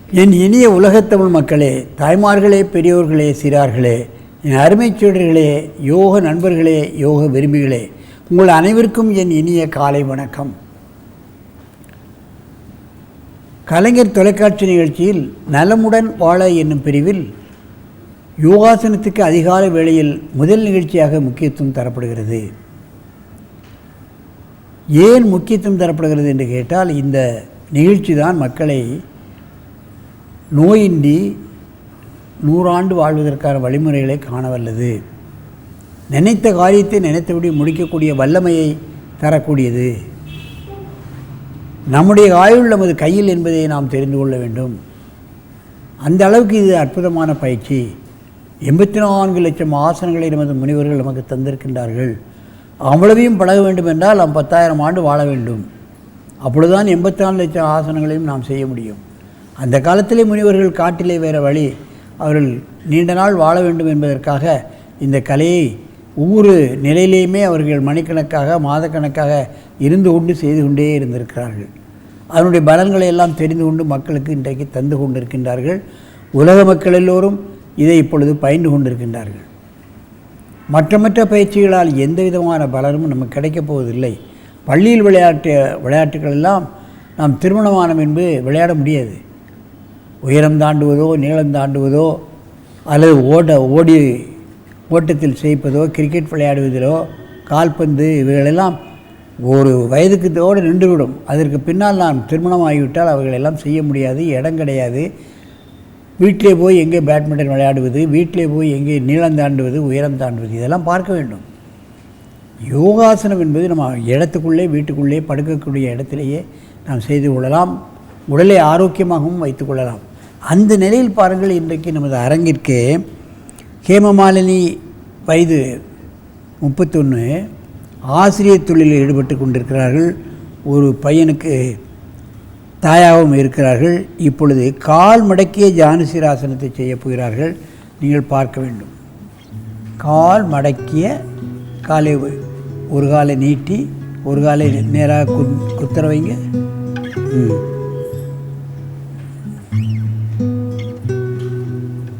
என் இனிய உலகத்தமிழ் மக்களே, தாய்மார்களே, பெரியோர்களே, சிறார்களே, என் அருமைச் சீடர்களே, யோக நண்பர்களே, யோக விரும்பிகளே, உங்கள் அனைவருக்கும் என் இனிய காலை வணக்கம். கலைஞர் தொலைக்காட்சி நிகழ்ச்சியில் நலமுடன் வாழ என்னும் பிரிவில் யோகாசனத்துக்கு அதிகாலை வேளையில் முதல் நிகழ்ச்சியாக முக்கியத்துவம் தரப்படுகிறது. ஏன் முக்கியத்துவம் தரப்படுகிறது என்று கேட்டால், இந்த நிகழ்ச்சி தான் மக்களை நோயின்றி 100 ஆண்டு வாழ்வதற்கான வழிமுறைகளை காண வல்லது. நினைத்த காரியத்தை நினைத்தபடி முடிக்கக்கூடிய வல்லமையை தரக்கூடியது. நம்முடைய ஆயுள் நமது கையில் என்பதை நாம் தெரிந்து கொள்ள வேண்டும். அந்த அளவுக்கு இது அற்புதமான பயிற்சி. 84 லட்சம் ஆசனங்களை நமது முனிவர்கள் நமக்கு தந்திருக்கின்றார்கள். அவ்வளவையும் பழக வேண்டும் என்றால் நாம் 10,000 ஆண்டு வாழ வேண்டும். அப்பொழுதுதான் 84 லட்சம் ஆசனங்களையும் நாம் செய்ய முடியும். அந்த காலத்திலே முனிவர்கள் காட்டிலே வேறு வழி, அவர்கள் நீண்ட நாள் வாழ வேண்டும் என்பதற்காக இந்த கலையை ஒவ்வொரு நிலையிலேயுமே அவர்கள் மணிக்கணக்காக மாதக்கணக்காக இருந்து கொண்டு செய்து கொண்டே இருந்திருக்கிறார்கள். அதனுடைய பலன்களை எல்லாம் தெரிந்து கொண்டு மக்களுக்கு இன்றைக்கு தந்து கொண்டிருக்கின்றார்கள். உலக மக்கள் எல்லோரும் இதை இப்பொழுது பயின்று கொண்டிருக்கின்றார்கள். மற்ற பயிற்சிகளால் எந்த விதமான பலனும் நமக்கு கிடைக்கப் போவதில்லை. பள்ளியில் விளையாட்டுகள் எல்லாம் நாம் திருமணமான பின்பு விளையாட முடியாது. உயரம் தாண்டுவதோ, நீளம் தாண்டுவதோ, அல்லது ஓட்டத்தில் செய்ப்பதோ, கிரிக்கெட் விளையாடுவதிலோ, கால்பந்து, இவைகளெல்லாம் ஒரு வயதுக்குத்தோடு நின்றுவிடும். அதற்கு பின்னால் நாம் திருமணம் ஆகிவிட்டால் அவைகளெல்லாம் செய்ய முடியாது, இடம் கிடையாது. வீட்டிலே போய் எங்கே பேட்மிண்டன் விளையாடுவது, வீட்டிலே போய் எங்கே நீளம் தாண்டுவது, உயரம் தாண்டுவது, இதெல்லாம் பார்க்க வேண்டும். யோகாசனம் என்பது நம்ம இடத்துக்குள்ளே, வீட்டுக்குள்ளே, படுக்கக்கூடிய இடத்திலேயே நாம் செய்து கொள்ளலாம். உடலை ஆரோக்கியமாகவும் வைத்துக்கொள்ளலாம். அந்த நிலையில் பாருங்கள், இன்றைக்கு நமது அரங்கிற்கு ஹேமமாலினி வயது 31, ஆசிரியர் தொழிலில் ஈடுபட்டு கொண்டிருக்கிறார்கள். ஒரு பையனுக்கு தாயாகவும் இருக்கிறார்கள். இப்பொழுது கால் மடக்கிய ஜானுசீராசனத்தை செய்ய போகிறார்கள். நீங்கள் பார்க்க வேண்டும். கால் மடக்கிய, காலை ஒரு காலை நீட்டி ஒரு காலை நேராக குத்துற வைங்க.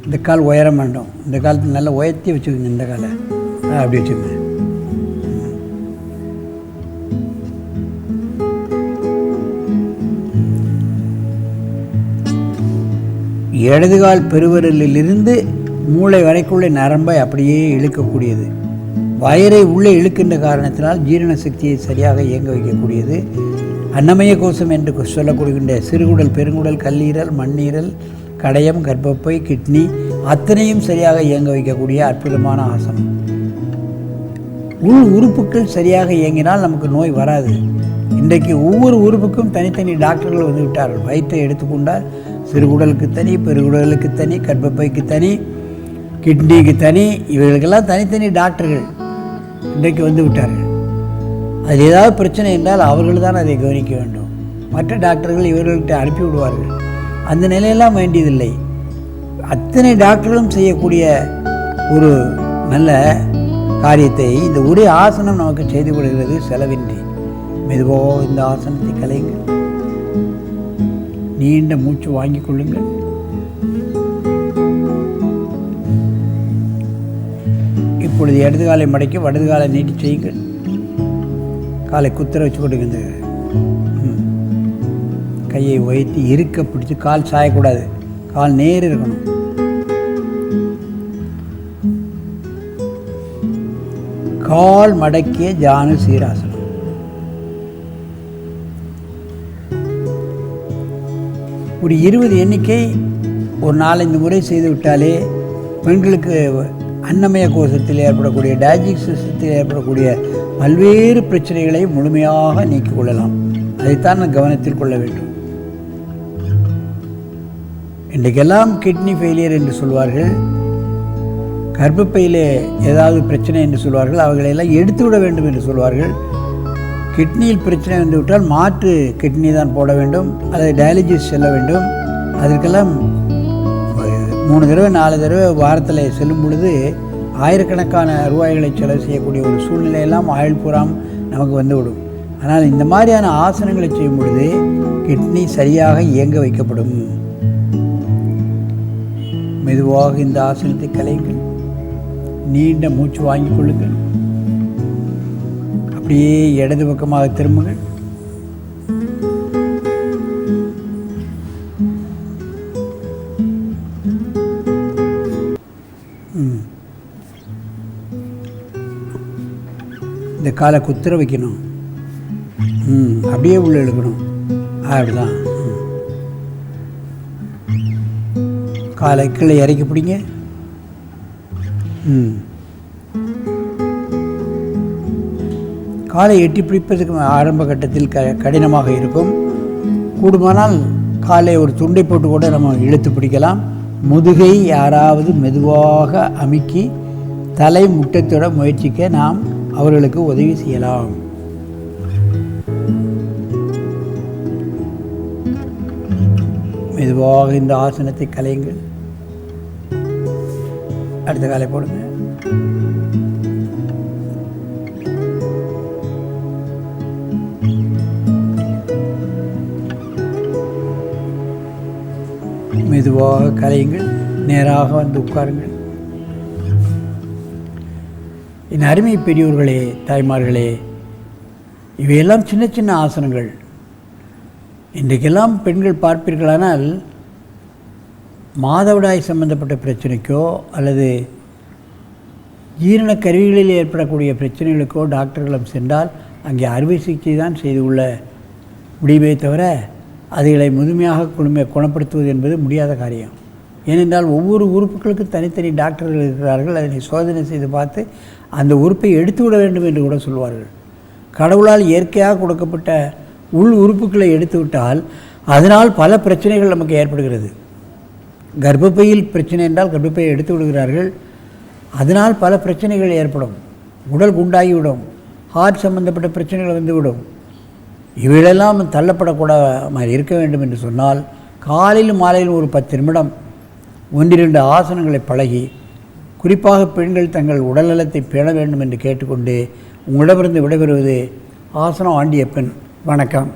இந்த கால் உயரம் வேண்டும். இந்த காலத்தில் நல்லா உயர்த்தி வச்சுக்கோங்க. இந்த காலை அப்படி வச்சுக்கோங்க. இடதுகால் பெருவிரலிலிருந்து மூளை வரைக்குள்ள நரம்பை அப்படியே இழுக்கக்கூடியது. வயரை உள்ளே இழுக்கின்ற காரணத்தினால் ஜீரண சக்தியை சரியாக இயங்க வைக்கக்கூடியது. அன்னமய கோஷம் என்று சொல்லக்கூடிய சிறுகுடல், பெருங்குடல், கல்லீரல், மண்ணீரல், கடையம், கர்ப்பப்பை, கிட்னி அத்தனையும் சரியாக இயங்க வைக்கக்கூடிய அற்புதமான ஆசனம். உள் உறுப்புகள் சரியாக இயங்கினால் நமக்கு நோய் வராது. இன்றைக்கு ஒவ்வொரு உறுப்புக்கும் தனித்தனி டாக்டர்கள் வந்து விட்டார்கள். வயிற்றை எடுத்துக்கொண்டால் சிறுகுடலுக்கு தனி, பெருகுடலுக்கு தனி, கர்ப்பப்பைக்கு தனி, கிட்னிக்கு தனி, இவர்களுக்கெல்லாம் தனித்தனி டாக்டர்கள் இன்றைக்கு வந்து விட்டார்கள். அது ஏதாவது பிரச்சனை என்றால் அவர்கள் தான் அதை கவனிக்க வேண்டும். மற்ற டாக்டர்கள் இவர்கள்ட்ட அனுப்பி விடுவார்கள். அந்த நிலையெல்லாம் வேண்டியதில்லை. அத்தனை டாக்டர்களும் செய்யக்கூடிய ஒரு நல்ல காரியத்தை இந்த ஒரே ஆசனம் நமக்கு செய்து கொடுக்கிறது செலவின்றி. மெதுவாக இந்த ஆசனத்தை கலையுங்கள். நீண்ட மூச்சு வாங்கிக் கொள்ளுங்கள். இப்பொழுது இடது காலை மடக்கி வலது காலை நீட்டி செய்யுங்கள். காலை குத்திர வச்சு கொடுங்க. கையை உயர்த்தி இருக்க பிடிச்சி, கால் சாயக்கூடாது, கால் நேர் இருக்கணும். கால் மடக்கிய ஜானுசீராசனம். ஒரு 20 எண்ணிக்கை ஒரு 4-5 முறை செய்து விட்டாலே பெண்களுக்கு அன்னமய கோஷத்தில் ஏற்படக்கூடிய, டைஜஸ்டிவ் சிஸ்டத்தில் ஏற்படக்கூடிய பல்வேறு பிரச்சனைகளை முழுமையாக நீக்கிக் கொள்ளலாம். அதைத்தான் நான் கவனத்தில் கொள்ள வேண்டும். இன்றைக்கெல்லாம் கிட்னி ஃபெயிலியர் என்று சொல்வார்கள், கர்ப்பப்பையிலே ஏதாவது பிரச்சனை என்று சொல்வார்கள், அவைகளெல்லாம் எடுத்துவிட வேண்டும் என்று சொல்வார்கள். கிட்னியில் பிரச்சனை வந்துவிட்டால் மாற்று கிட்னி தான் போட வேண்டும், அதை டயாலிசிஸ் செல்ல வேண்டும். அதற்கெல்லாம் 3 தடவை 4 தடவை வாரத்தில் செல்லும் பொழுது ஆயிரக்கணக்கான ரூபாய்களை செலவு செய்யக்கூடிய ஒரு சூழ்நிலையெல்லாம் ஆயுள் பூராம் நமக்கு வந்துவிடும். ஆனால் இந்த மாதிரியான ஆசனங்களை செய்யும் பொழுது கிட்னி சரியாக இயங்க வைக்கப்படும். மெதுவாக இந்த ஆசனத்தை கலையுங்கள். நீண்ட மூச்சு வாங்கிக் கொள்ளுங்கள். அப்படியே இடது பக்கமாக திரும்புங்கள். இந்த காலை குத்துற வைக்கணும். அப்படியே உள்ள இழுக்கணும். அப்படிதான். காலை கீழே இறக்கி பிடிங்க. காலை எட்டி பிடிப்பதற்கு ஆரம்ப கட்டத்தில் கடினமாக இருக்கும். கூடுமானால் காலை ஒரு துண்டை போட்டு கூட நம்ம இழுத்து பிடிக்கலாம். முதுகை யாராவது மெதுவாக அமுக்கி தலை முட்டத்தோட முயற்சிக்க நாம் அவர்களுக்கு உதவி செய்யலாம். மெதுவாக இந்த ஆசனத்தை கலையுங்கள். அடுத்த காலை போடுங்க. மெதுவாக கலையுங்கள். நேராக வந்து உட்காருங்கள். என் அருமை பெரியோர்களே, தாய்மார்களே, இவையெல்லாம் சின்ன சின்ன ஆசனங்கள். இன்றைக்கெல்லாம் பெண்கள் பார்ப்பீர்களானால் மாதவிடாய் சம்பந்தப்பட்ட பிரச்சனைக்கோ அல்லது ஜீரண கருவிகளில் ஏற்படக்கூடிய பிரச்சனைகளுக்கோ டாக்டர்களிடம் சென்றால் அங்கே அறுவை சிகிச்சை தான் செய்து கொள்ள முடியுமே தவிர அதுகளை முழுமையாக குணப்படுத்துவது என்பது முடியாத காரியம். ஏனென்றால் ஒவ்வொரு உறுப்புகளுக்கும் தனித்தனி டாக்டர்கள் இருக்கிறார்கள். அதனை சோதனை செய்து பார்த்து அந்த உறுப்பை எடுத்துவிட வேண்டும் என்று கூட சொல்வார்கள். கடவுளால் இயற்கையாக கொடுக்கப்பட்ட உள் உறுப்புகளை எடுத்துவிட்டால் அதனால் பல பிரச்சனைகள் நமக்கு ஏற்படுகிறது. கர்ப்பப்பையில் பிரச்சனை என்றால் கர்ப்பப்பையை எடுத்து விடுகிறார்கள். அதனால் பல பிரச்சனைகள் ஏற்படும். உடல் குண்டாகிவிடும். ஹார்ட் சம்பந்தப்பட்ட பிரச்சனைகள் வந்துவிடும். இவைகளெல்லாம் தள்ளப்படக்கூடாமல் இருக்க வேண்டும் என்று சொன்னால் காலையிலும் மாலையிலும் ஒரு 10 நிமிடம் 1-2 ஆசனங்களை பழகி, குறிப்பாக பெண்கள் தங்கள் உடல்நலத்தை பேண வேண்டும் என்று கேட்டுக்கொண்டு உங்களிடமிருந்து விடைபெறுவது ஆசனம் ஆண்டியப்பன். வணக்கம்.